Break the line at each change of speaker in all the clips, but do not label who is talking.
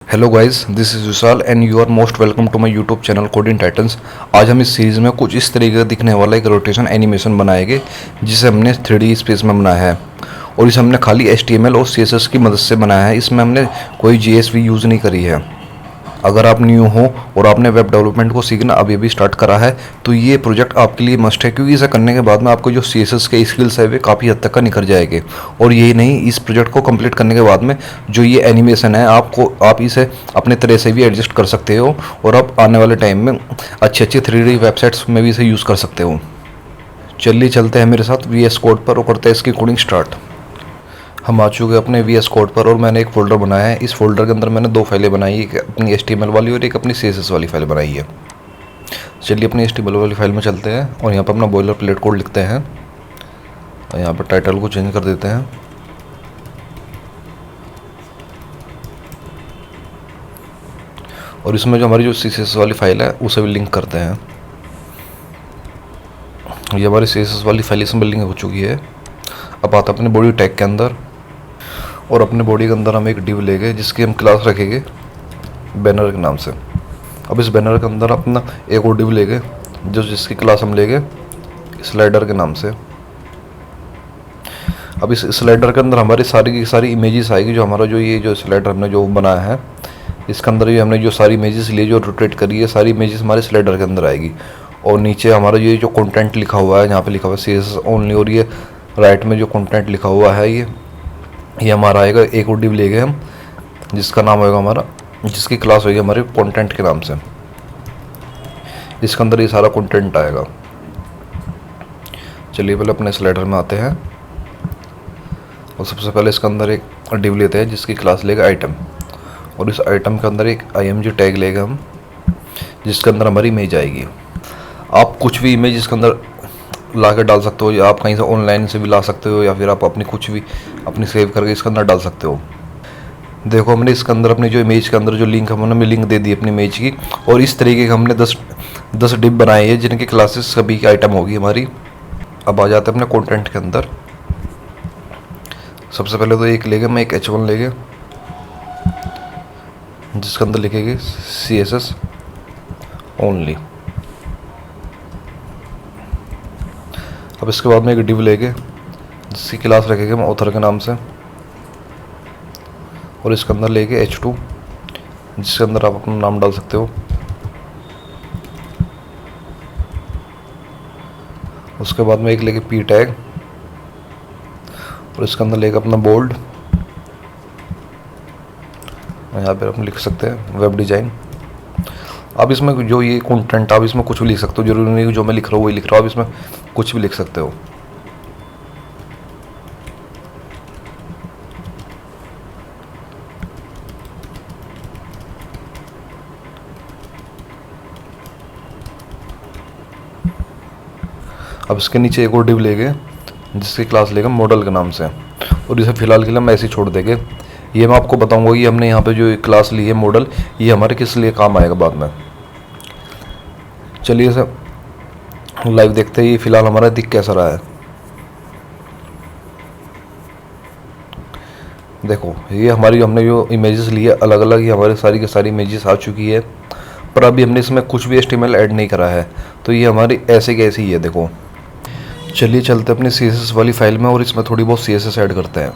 Hello guys, this is Vishal and you are most welcome to my YouTube channel Coding Titans. आज हम इस series में कुछ इस तरीके का दिखने वाला एक रोटेशन एनिमेशन बनाएंगे जिसे हमने 3D स्पेस में बनाया है। और इसे हमने खाली HTML और CSS की मदद से बनाया है। इसमें हमने कोई JSV यूज़ नहीं करी है। अगर आप न्यू हो और आपने वेब डेवलपमेंट को सीखना अभी अभी स्टार्ट करा है तो ये प्रोजेक्ट आपके लिए मस्ट है, क्योंकि इसे करने के बाद में आपको जो CSS के स्किल्स है वे काफ़ी हद तक का निखर जाएंगे। और यही नहीं, इस प्रोजेक्ट को कंप्लीट करने के बाद में जो ये एनिमेशन है आप इसे अपने तरह से भी एडजस्ट कर सकते हो और आप आने वाले टाइम में अच्छी अच्छी 3D वेबसाइट्स में भी इसे यूज़ कर सकते हो। चलिए चलते हैं मेरे साथ VS कोड पर और करते हैं इसकी कोडिंग स्टार्ट। हम आ चुके हैं अपने VS कोड पर और मैंने एक फ़ोल्डर बनाया है। इस फोल्डर के अंदर मैंने दो फाइलें बनाई है, एक अपनी HTML वाली और एक अपनी CSS वाली फाइल बनाई है। चलिए अपनी HTML वाली फाइल में चलते हैं और यहाँ पर अपना बॉयलर प्लेट कोड लिखते हैं और यहाँ पर टाइटल को चेंज कर देते हैं। और इसमें जो हमारी जो CSS वाली फाइल है उसे भी लिंक करते हैं। ये हमारी CSS वाली फाइल इसमें लिंक हो चुकी है। अब आता अपने बॉडी टैग के अंदर और अपने बॉडी के अंदर हम एक डिव लेंगे जिसकी हम क्लास रखेंगे बैनर के नाम से। अब इस बैनर के अंदर अपना एक और डिव लेंगे जिसकी क्लास हम लेंगे स्लाइडर के नाम से। अब इस स्लाइडर के अंदर हमारी सारी की सारी इमेजेस आएगी। जो हमारा जो स्लाइडर हमने जो बनाया है इसके अंदर ये हमने जो सारी इमेजेस लिए जो रोटेट करी है सारी इमेजेस हमारे स्लाइडर के अंदर आएगी। और नीचे हमारा ये जो कंटेंट लिखा हुआ है यहाँ पे लिखा हुआ है CSS ओनली, और ये राइट में जो कंटेंट लिखा हुआ है ये हमारा आएगा एक और डिव लेंगे हम जिसका नाम होगा हमारा, जिसकी क्लास होगी हमारे कंटेंट के नाम से। इसके अंदर ये सारा कंटेंट आएगा। चलिए पहले अपने स्लाइडर में आते हैं और सबसे पहले इसके अंदर एक डिव लेते हैं जिसकी क्लास लेगा आइटम। और इस आइटम के अंदर एक IMG टैग लेगा हम जिसके अंदर हमारी इमेज आएगी। आप कुछ भी इमेज इसके अंदर ला कर डाल सकते हो, या आप कहीं से ऑनलाइन से भी ला सकते हो, या फिर आप अपनी कुछ भी अपनी सेव करके इसके अंदर डाल सकते हो। देखो हमने इसके अंदर अपनी जो इमेज के अंदर जो लिंक हमने लिंक दे दी अपनी इमेज की, और इस तरीके के हमने 10 डिप बनाए हैं जिनकी क्लासेस सभी की आइटम होगी हमारी। अब आ जाते हैं अपने कंटेंट के अंदर। सबसे पहले तो एक लेंगे, मैं एक H1 लेंगे जिसके अंदर लिखेंगे CSS ओनली। अब इसके बाद में एक डिव लेंगे जिसकी क्लास रखेंगे हम ऑथर के नाम से। और इसके अंदर लेके H2 जिसके अंदर आप अपना नाम डाल सकते हो। उसके बाद में एक लेके P टैग और इसके अंदर लेके अपना बोल्ड। यहाँ पे आप लिख सकते हैं वेब डिज़ाइन। आप इसमें जो ये कंटेंट आप इसमें कुछ भी लिख सकते हो, जरूरी नहीं जो मैं लिख रहा हूँ वही लिख रहा हूँ, आप इसमें कुछ भी लिख सकते हो। अब इसके नीचे एक और डिव लेंगे जिसकी क्लास लेगा मॉडल के नाम से, और इसे फिलहाल के लिए हम ऐसे ही छोड़ देंगे। ये मैं आपको बताऊंगा कि हमने यहाँ पे जो क्लास ली है मॉडल, ये हमारे किस लिए काम आएगा बाद में। चलिए इसे लाइव देखते हैं ये फिलहाल हमारा दिख कैसा रहा है। देखो ये हमारी हमने जो इमेजेस ली है अलग अलग, ये हमारी सारी की सारी इमेजेस आ चुकी है, पर अभी हमने इसमें कुछ भी HTML ऐड नहीं करा है, तो ये हमारी ऐसे की ऐसी ही है। देखो चलिए चलते अपनी CSS वाली फाइल में और इसमें थोड़ी बहुत CSS ऐड करते हैं।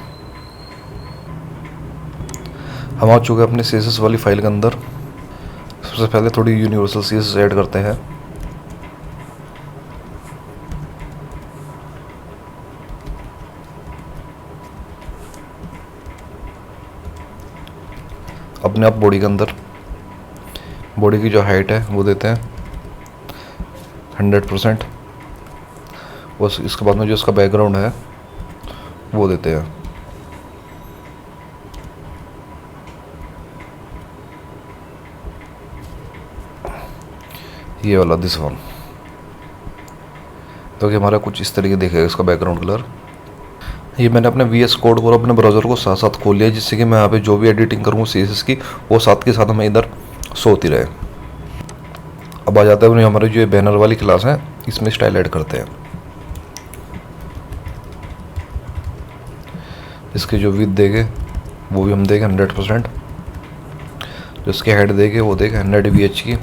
हम आ चुके हैं अपने CSS वाली फाइल के अंदर। सबसे पहले थोड़ी यूनिवर्सल CSS ऐड करते हैं। अपने आप बॉडी के अंदर बॉडी की जो हाइट है वो देते हैं 100%। बस इसके बाद में जो इसका बैकग्राउंड है वो देते हैं। ये वाला दिस वन, तो कि हमारा कुछ इस तरीके दिखेगा इसका बैकग्राउंड कलर। ये मैंने अपने VS कोड और अपने ब्राउज़र को साथ साथ खोल लिया जिससे कि मैं यहाँ पे जो भी एडिटिंग करूँ CSS की वो साथ के साथ हमें इधर शो होती रहे। अब आ जाता है हमारी जो बैनर वाली क्लास है इसमें स्टाइल ऐड करते हैं। इसकी जो विड्थ देंगे वो भी हम देंगे 100%। जो इसके हेड देंगे वो देगा 100 VH की।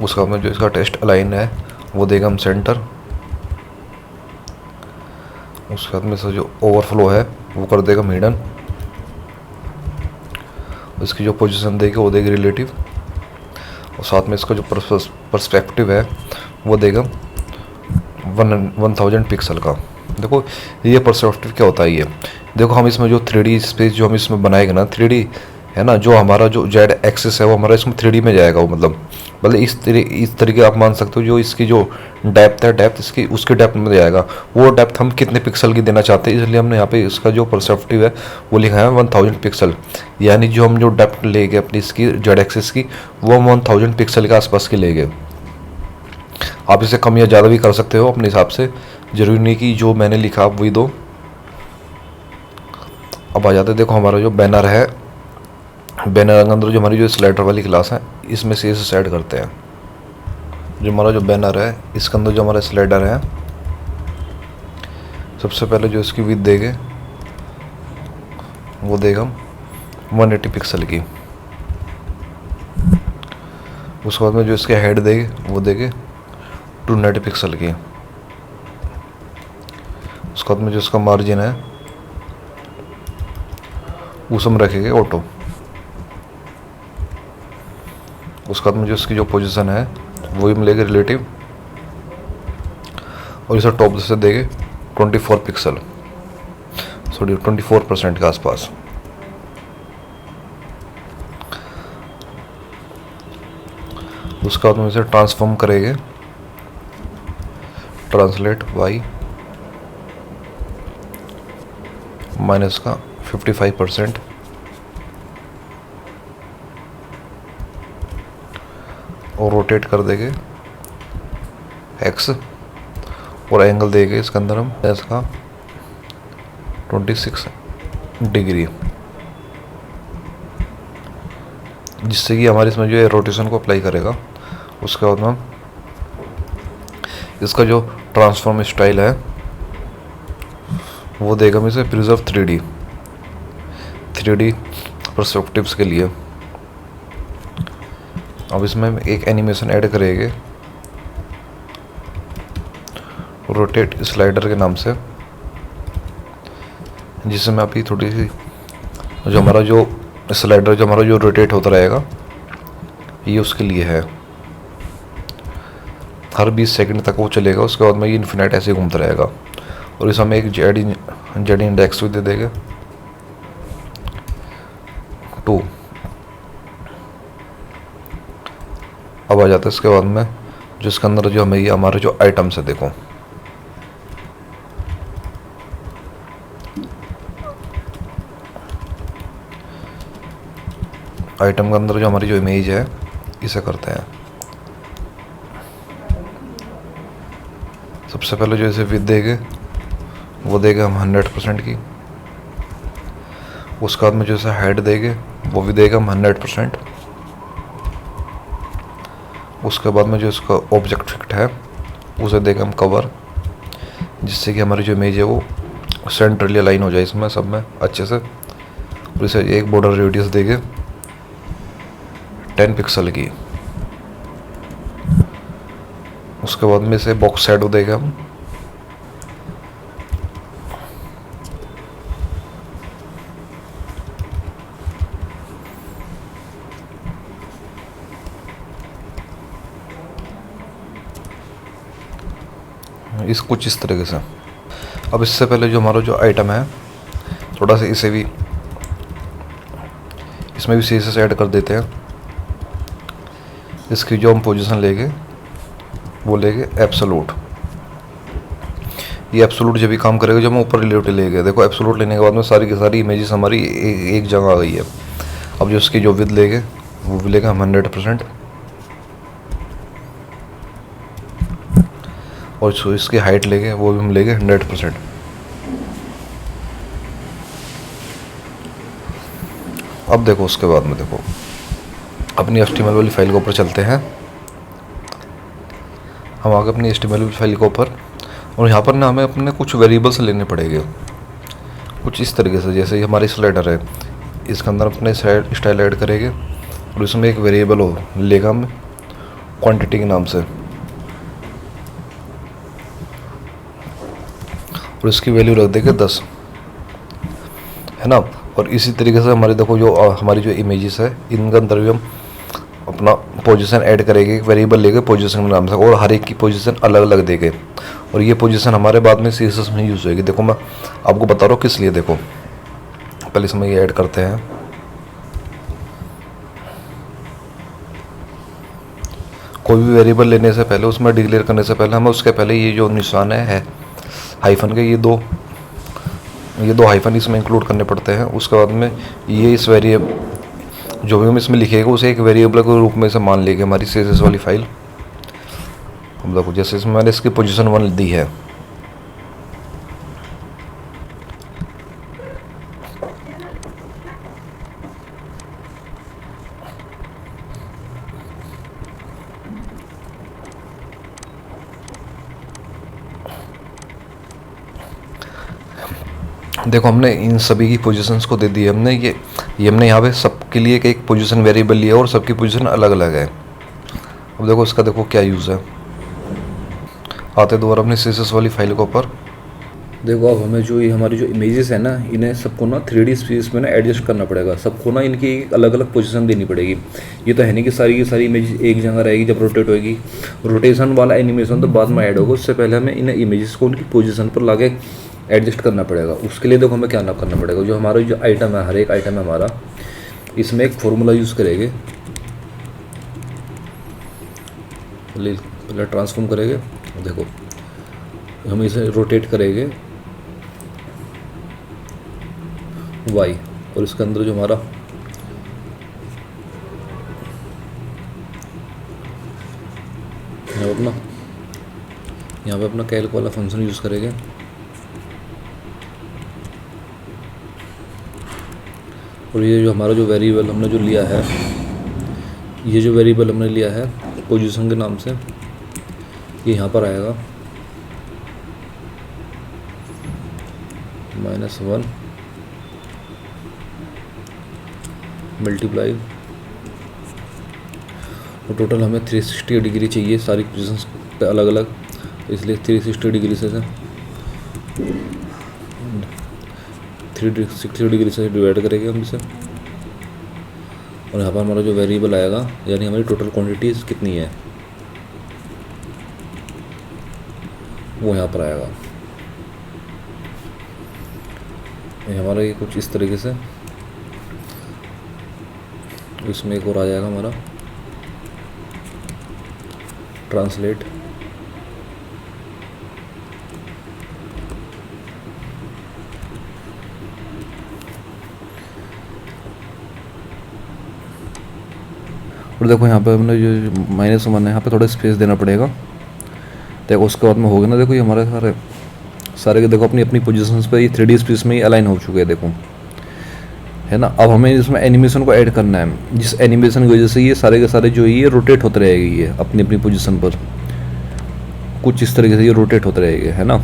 उसका में जो इसका टेस्ट अलाइन है वो देगा हम सेंटर। उसके बाद में से जो ओवरफ्लो है वो कर देगा मिडन। इसकी जो पोजीशन देगी वो देगी रिलेटिव। और साथ में इसका जो पर्सपेक्टिव है वो देगा 1000 पिक्सल का। देखो ये पर्सपेक्टिव क्या होता है, ये देखो हम इसमें जो 3D स्पेस जो हम इसमें बनाएंगे ना, 3D है ना, जो हमारा जो जेड एक्सिस है वो हमारा इसमें 3D में जाएगा। वो मतलब इस तरीके आप मान सकते हो, जो इसकी जो डेप्थ है, डेप्थ इसकी उसके डेप्थ में जाएगा। वो डेप्थ हम कितने पिक्सल की देना चाहते हैं, इसलिए हमने यहाँ पे इसका जो पर्सपेक्टिव है वो लिखा है 1000 पिक्सल। यानी जो हम जो डेप्थ लेंगे अपनी इसकी जेड एक्सिस की वो हम 1000 पिक्सल के आसपास की लेंगे। आप इसे कम या ज़्यादा भी कर सकते हो अपने हिसाब से, जरूरी नहीं कि जो मैंने लिखा आप वही दो। अब आ जाते हैं, देखो हमारा जो बैनर है, बैनर के अंदर जो हमारी जो स्लाइडर वाली क्लास है इसमें से इसे सेट करते हैं। जो हमारा जो बैनर है इसके अंदर जो हमारा स्लाइडर है, सबसे पहले जो इसकी विड्थ देंगे वो देगा हम 180 पिक्सल की। उसके बाद में जो इसके हेड देंगे वो देंगे 290 पिक्सल की। उसके बाद में जो इसका मार्जिन है उसे हम रखेंगे ऑटो। उसके बाद में जो इसकी जो पोजीशन है वही हम लेंगे रिलेटिव। और इसे टॉप से देंगे 24 पिक्सल, सॉरी 24% के आसपास। उसके बाद में इसे ट्रांसफॉर्म करेंगे, ट्रांसलेट वाई माइनस का 55% और रोटेट कर देंगे एक्स। और एंगल देंगे इसके अंदर हम इसका 26 डिग्री, जिससे कि हमारे इसमें जो रोटेशन को अप्लाई करेगा। उसके बाद हम इसका जो ट्रांसफॉर्म स्टाइल है वो देगा हम इसे प्रिजर्व 3D पर्सपेक्टिव्स के लिए। अब इसमें हम एक एनिमेशन ऐड करेंगे रोटेट स्लाइडर के नाम से, जिसमें अभी थोड़ी सी जो हमारा जो स्लाइडर जो हमारा जो रोटेट होता रहेगा ये उसके लिए है। हर 20 सेकंड तक वो चलेगा। उसके बाद में ये इन्फिनाइट ऐसे घूमता रहेगा। और इस हमें एक जेड इंडेक्स भी दे देंगे 2। अब आ जाता है इसके बाद में जो इसके अंदर जो हमें ये हमारे जो आइटम्स है, देखो आइटम के अंदर जो हमारी जो इमेज है इसे करते हैं। सबसे पहले जो इसे विड्थ देंगे वो देंगे हम 100% की। उसके बाद में जो इसे हेड देंगे वो भी देगा हम 100%। उसके बाद में जो इसका ऑब्जेक्ट फिक्ट है उसे देंगे हम कवर, जिससे कि हमारी जो इमेज है वो सेंट्रली अलाइन हो जाए इसमें सब में अच्छे से। और इसे एक बॉर्डर रेडियस देंगे 10 पिक्सल की। उसके बाद में इसे बॉक्स शैडो देंगे हम। इस कुछ इस तरीके से। अब इससे पहले जो हमारा जो आइटम है थोड़ा सा इसे भी इसमें भी सीएसएस ऐड कर देते हैं। इसकी जो हम पोजीशन लेंगे वो लेंगे एब्सोल्यूट। ये एब्सोल्यूट जब भी काम करेगा जब हम ऊपर रिलेटिव लेंगे। देखो एब्सोल्यूट लेने के बाद में सारी की सारी इमेजेस हमारी एक जगह आ गई है। अब जो इसकी जो विड्थ लेंगे वो भी लेंगे हम 100%। और जो इसकी हाइट लेंगे वो भी हम लेंगे 100%। अब देखो उसके बाद में देखो अपनी HTML वाली फाइल के ऊपर चलते हैं। हम आगे अपनी HTML वाली फाइल के ऊपर, और यहाँ पर ना हमें अपने कुछ वेरिएबल्स लेने पड़ेंगे कुछ इस तरीके से। जैसे हमारी स्लाइडर है, इसके अंदर अपने स्टाइल ऐड करेंगे और इसमें एक वेरिएबल हो लेगा हम क्वांटिटी के नाम से, और इसकी वैल्यू रख देंगे 10, है ना। और इसी तरीके से हमारी देखो जो हमारी जो इमेजेस है इनके अंदर भी हम अपना पोजीशन ऐड करेंगे, एक वेरिएबल लेके पोजीशन के नाम से, और हर एक की पोजीशन अलग अलग देंगे, और ये पोजीशन हमारे बाद में CSS में यूज़ होगी। देखो मैं आपको बता रहा हूँ किस लिए। देखो पहले इसमें ये ऐड करते हैं, कोई भी वेरिएबल लेने से पहले, उसमें डिक्लेयर करने से पहले हमें उसके पहले ये जो निशान है हाइफन के, ये दो हाइफन इसमें इंक्लूड करने पड़ते हैं। उसके बाद में ये इस वेरिएबल जो भी हम इसमें लिखेगा उसे एक वेरिएबल के रूप में से मान लेंगे हमारी CSS वाली फाइल। अब देखो जैसे इसमें मैंने इसकी पोजीशन 1 दी है, देखो हमने इन सभी की पोजीशंस को दे दी है हमने। ये हमने यहाँ पे सबके लिए एक पोजीशन वेरिएबल लिया और सबकी पोजीशन अलग अलग है। अब देखो इसका देखो क्या यूज़ है। आते दोबारा अपनी CSS वाली फाइल के ऊपर।
देखो अब हमें जो ये हमारी जो इमेजेस है ना, इन्हें सबको ना 3D स्पेस में ना एडजस्ट करना पड़ेगा। सबको ना इनकी अलग अलग पोजीशन देनी पड़ेगी। ये तो है नहीं कि सारी की सारी इमेज एक जगह रहेगी जब रोटेट होएगी। रोटेशन वाला एनिमेशन तो बाद में ऐड होगा, उससे पहले हमें इन इमेजेस को उनकी पोजीशन पर लाके एडजस्ट करना पड़ेगा। उसके लिए देखो हमें क्या ना करना पड़ेगा, जो हमारा जो आइटम है, हर एक आइटम है हमारा, इसमें एक फॉर्मूला यूज़ करेंगे। पहले ट्रांसफॉर्म करेंगे, देखो हम इसे रोटेट करेंगे y, और इसके अंदर जो हमारा यहाँ पे अपना कैल्क वाला फंक्शन यूज़ करेंगे। और ये जो हमारा जो वेरिएबल हमने जो लिया है, ये जो वेरिएबल हमने लिया है पोजीशन के नाम से, ये यहाँ पर आएगा -1 मल्टीप्लाई, और टोटल हमें 360 डिग्री चाहिए सारी पोजीशंस पे अलग अलग, इसलिए 360 डिग्री से 360 डिग्री से डिवाइड करेंगे हम इसे। और यहाँ पर हमारा जो वेरिएबल आएगा, यानी हमारी टोटल क्वांटिटीज कितनी है, वो यहाँ पर आएगा। ये हमारा ये कुछ इस तरीके से, इसमें एक और आ जाएगा हमारा ट्रांसलेट। और देखो यहाँ पे हमने जो -1 है, यहाँ पे थोड़ा स्पेस देना पड़ेगा। देखो उसके बाद में हो गया ना, देखो ये हमारे सारे के देखो अपनी अपनी पोजीशंस पे ये 3D स्पेस में ही अलाइन हो चुके हैं, देखो है ना। अब हमें इसमें एनिमेशन को ऐड करना है, जिस एनिमेशन की वजह से ये सारे के सारे जो ये रोटेट होते रहेगी, ये अपनी अपनी पोजीशन पर कुछ इस तरीके से ये रोटेट होते रहेंगे, है ना।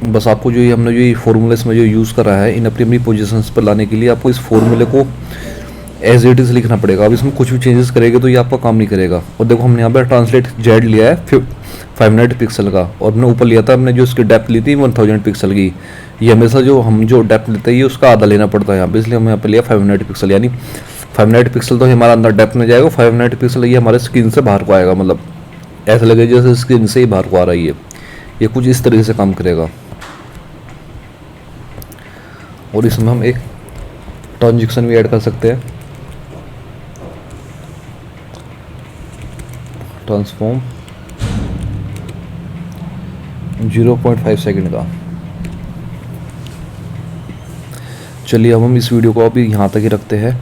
बस आपको जो ये हमने जो ये फॉर्मूला इसमें जो यूज़ करा है, इन अपनी अपनी पोजीशंस पर लाने के लिए आपको इस फॉर्मूले को एज इट इज़ लिखना पड़ेगा। अब इसमें कुछ भी चेंजेस करेंगे तो ये आपका काम नहीं करेगा। और देखो हमने यहाँ पर ट्रांसलेट जेड लिया है 500 पिक्सल का, और हमने ऊपर लिया था, हमने जो इसकी डेप्थ ली थी 1000 पिक्सल की। ये हमेशा जो हम जो डेप्थ लेते हैं ये उसका आधा लेना पड़ता है यहाँ पे, इसलिए हमने यहाँ पे लिया 500 पिक्सल, यानी 500 पिक्सल तो हमारा अंदर डेप्थ में जाएगा, 500 पिक्सल ये हमारे स्क्रीन से बाहर को आएगा, मतलब ऐसा लगेगा जैसे स्क्रीन से ही बाहर को आ रही है। ये कुछ इस तरीके से काम करेगा। और इसमें हम एक ट्रांजेक्शन भी ऐड कर सकते हैं, ट्रांसफॉर्म 0.5 सेकंड का। चलिए अब हम इस वीडियो को अभी यहाँ तक ही रखते हैं।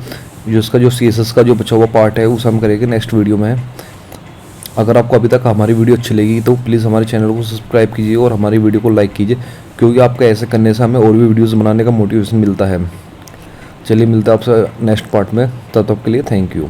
जो इसका जो CSS का जो बचा हुआ पार्ट है उसे हम करेंगे नेक्स्ट वीडियो में। अगर आपको अभी तक हमारी वीडियो अच्छी लगी तो प्लीज़ हमारे चैनल को सब्सक्राइब कीजिए और हमारी वीडियो को लाइक कीजिए, क्योंकि आपका ऐसे करने से हमें और भी वीडियोज़ बनाने का मोटिवेशन मिलता है। चलिए मिलता है आपसे नेक्स्ट पार्ट में, तब तक के लिए थैंक यू।